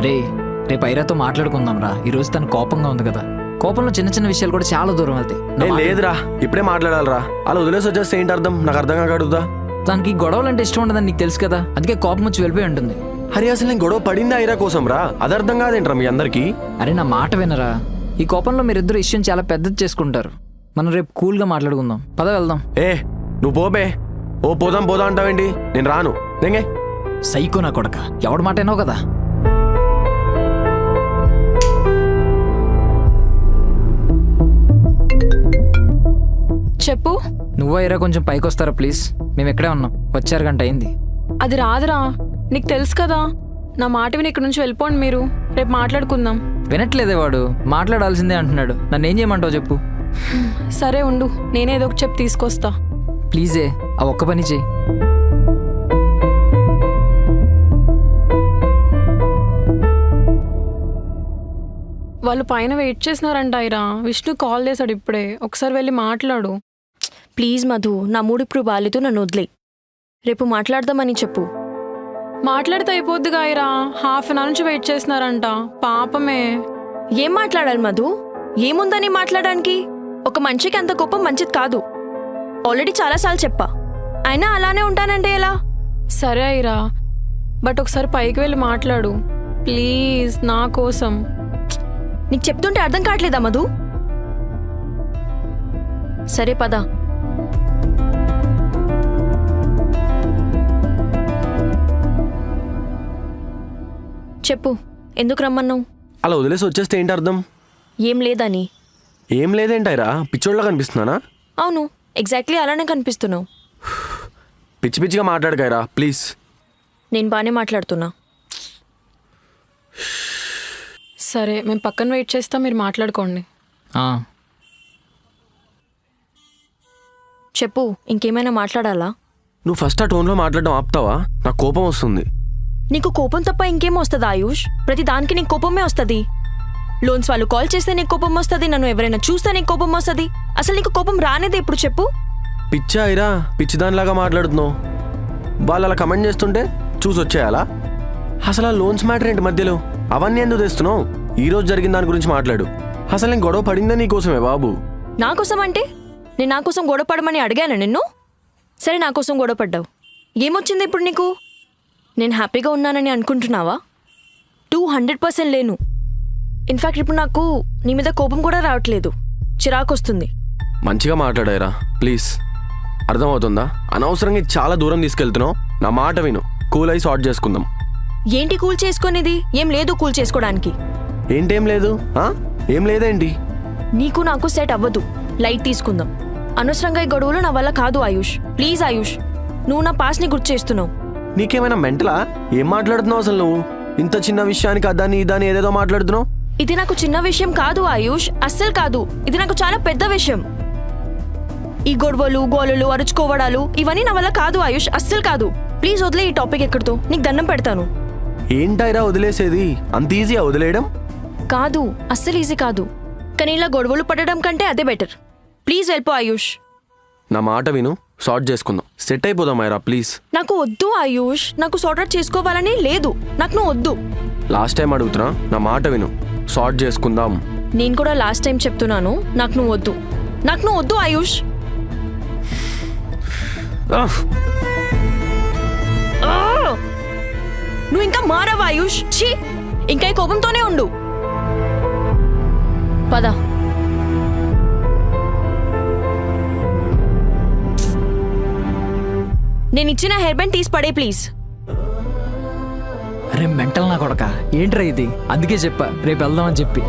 అరే రేపు ఐరాతో మాట్లాడుకుందాం రా. ఈరోజు తను కోపంగా ఉంది కదా. కోపంలో చిన్న చిన్న విషయాలు కూడా చాలా దూరం వెళ్తాయి. లేదురా, ఇప్పుడే మాట్లాడాలరా. అలా వదిలేసి వచ్చేస్తే ఏంటి అర్థం? నాకు అర్థం కాక అడుగుదా. తనకి గొడవలు అంటే ఇష్టం ఉండదని నీకు తెలుసు కదా, అందుకే కోపం వచ్చి వెళ్ళిపోయి ఉంటుంది. హరి అసలు నేను గొడవ పడింది ఐరా కోసం రా, అది అర్థం కాదేంట్రా మీ అందరికి? అరే నా మాట వినరా. ఈ కోపంలో మీరిద్దరు ఇష్యం చాలా పెద్దది చేసుకుంటారు. మనం రేపు కూల్గా మాట్లాడుకుందాం. పద వెళ్దాం. నువ్వు పోబే. పోదాం పోదాం అంటావేంటి? నేను రాను. దేంగే సైకో నా కొడక, ఎవడి మాట అయినావు కదా. చెప్పు. నువ్వు ఐరా కొంచెం పైకి వస్తారా ప్లీజ్? మేము ఇక్కడే ఉన్నాం, వచ్చారు గంట అయింది. అది రాదురా, నీకు తెలుసు కదా. నా మాట విని ఇక్కడ నుంచి వెళ్ళిపోండి మీరు. రేపు మాట్లాడుకుందాం. వినట్లేదే వాడు, మాట్లాడాల్సిందే అంటున్నాడు. నన్ను ఏం చేయమంటావు చెప్పు. సరే ఉండు, నేనేదో ఒక చెప్పు తీసుకొస్తా. ప్లీజే ఆ ఒక్క పని చేయి. వాళ్ళు పైన వెయిట్ చేసినారంట ఐరా. విష్ణు కాల్ చేశాడు ఇప్పుడే, ఒకసారి వెళ్ళి మాట్లాడు. ప్లీజ్ మధు, నా మూడు ఇప్పుడు బాలేదు, నన్ను వదిలే. రేపు మాట్లాడదామని చెప్పు. మాట్లాడితే అయిపోద్దిగా ఐరా. హాఫ్ అన్ అవర్ నుంచి వెయిట్ చేసినారంట. పాపమే. ఏం మాట్లాడాలి మధు? ఏముందని మాట్లాడడానికి? ఒక మనిషికి అంత కోపం మంచిది కాదు. ఆల్రెడీ చాలాసార్లు చెప్పా. అయినా అలానే ఉంటానంటే ఎలా? సరే ఐరా, బట్ ఒకసారి పైకి వెళ్ళి మాట్లాడు ప్లీజ్, నా కోసం. నీకు చెప్తుంటే అర్థం కావట్లేదా మధు? సరే పద. చెప్పు, ఎందుకు రమ్మన్నావు? అలా వదిలేసి వచ్చేస్తే ఏంటి అర్థం? ఏం లేదని. ఏం లేదేంటైరా, పిచ్చోళ్ళ కనిపిస్తున్నానా? అవును, ఎగ్జాక్ట్లీ అలానే కనిపిస్తున్నావు. పిచ్చి పిచ్చిగా మాట్లాడకాయరా ప్లీజ్. నేను బాగానే మాట్లాడుతున్నా. సరే, మేము పక్కన వెయిట్ చేస్తాం, మీరు మాట్లాడుకోండి. చెప్పు, ఇంకేమైనా మాట్లాడాలా? నువ్వు ఫస్ట్ ఆ టోన్లో మాట్లాడడం ఆపుతావా? నాకు కోపం వస్తుంది. నీకు కోపం తప్ప ఇంకేం వస్తుంది ఆయుష్? ప్రతి దానికి నీకు కోపమే వస్తుంది. లోన్స్ వాళ్ళు కాల్ చేస్తే నీకు కోపం వస్తుంది, నన్ను ఎవరైనా చూస్తే నీకు కోపం వస్తుంది. అసలు నీకు కోపం రానేది ఎప్పుడు చెప్పు? పిచ్చా ఐరా, పిచ్చిదానిలాగా మాట్లాడుతున్నావు. వాళ్ళు అలా కమెంట్ చేస్తుంటే చూసి వచ్చేయాలా? అసలు ఆ లోన్స్ మ్యాటర్ ఏంటి మధ్యలో? అవన్నీ ఎందుకు తెస్తున్నావు? ఈరోజు జరిగిన దాని గురించి మాట్లాడు. అసలు నేను గొడవ పడిందా నీకోసమే బాబు? నా కోసం అంటే? నేను నా కోసం గొడవ పడమని అడిగాను నిన్ను? సరే, నా కోసం గొడవ పడ్డావు. ఏమొచ్చింది ఇప్పుడు నీకు? నేను హ్యాపీగా ఉన్నానని అనుకుంటున్నావా? 200% లేను. ఇన్ఫ్యాక్ట్ ఇప్పుడు నాకు నీ మీద కోపం కూడా రావట్లేదు, చిరాకు వస్తుంది. మంచిగా మాట్లాడారా ప్లీజ్. అర్థమవుతుందా? అనవసరంగా చాలా దూరం తీసుకెళ్తున్నావు. నా మాట విను, కూల్ అయి సార్ట్ చేసుకుందాం. ఏంటి కూల్ చేసుకునేది? ఏం లేదు కూల్ చేసుకోవడానికి. ఏంటేం లేదు? ఏం లేదేంటి? నీకు నాకు సెట్ అవ్వదు, లైట్ తీసుకుందాం. అనవసరంగా ఈ గొడవలు నా వల్ల కాదు ఆయుష్. ప్లీజ్ ఆయుష్, నువ్వు నా పాస్ని గుర్తు చేస్తున్నావు. నీకేమైనా మెంటలా? ఏం మాట్లాడుతున్నావు అసలు నువ్వు? ఇంత చిన్న విషయానికి అదాని ఇదాని ఏదేదో మాట్లాడుతున్నావు. ఇది నాకు చిన్న విషయం కాదు ఆయుష్, అస్సలు కాదు. ఇది నాకు చాలా పెద్ద విషయం. ఈ గొడవలు గోలలు అరుచుకోవడాలు ఇవన్నీ నా వల్ల కాదు ఆయుష్, అస్సలు కాదు. ప్లీజ్ వదిలే ఈ టాపిక్ ఎక్కడితో, నీకు దండం పెడతాను. ఏంటైరా వదిలేసేది? అంత ఈజీయా వదిలేయడం? కాదు, అస్సలు ఈజీ కాదు. కానీ ఇలా గొడవలు పడడం కంటే అదే బెటర్. ప్లీజ్ వెళ్ళిపో ఆయుష్. నా మాట విను, సార్ట్ చేసుకుందాం, సెట్ అయిపోదాం ఐరా ప్లీజ్. నాకు వద్దు ఆయుష్, నాకు సార్ట్ అవుట్ చేసుకోవాలని లేదు. నాకు నువ్వు వద్దు. లాస్ట్ టైం అడుగుతున్నా, నా మాట విను, సార్ట్ చేసుకుందాం. నేను కూడా లాస్ట్ టైం చెప్తున్నాను, నాకు నువ్వు వద్దు. నాకు నువ్వు వద్దు ఆయుష్. నువ్వు ఇంకా మారవా ఆయుష్? ఛీ, ఇంకా ఈ కోపంతోనే ఉండు. పద. నేను ఇచ్చిన హెయిర్ బ్యాండ్ తీసి పడే ప్లీజ్. అరే మెంటల్ నా కొడక, ఏంట్రా ఇది? అందుకే చెప్పా రేపు వెళ్దామని చెప్పి.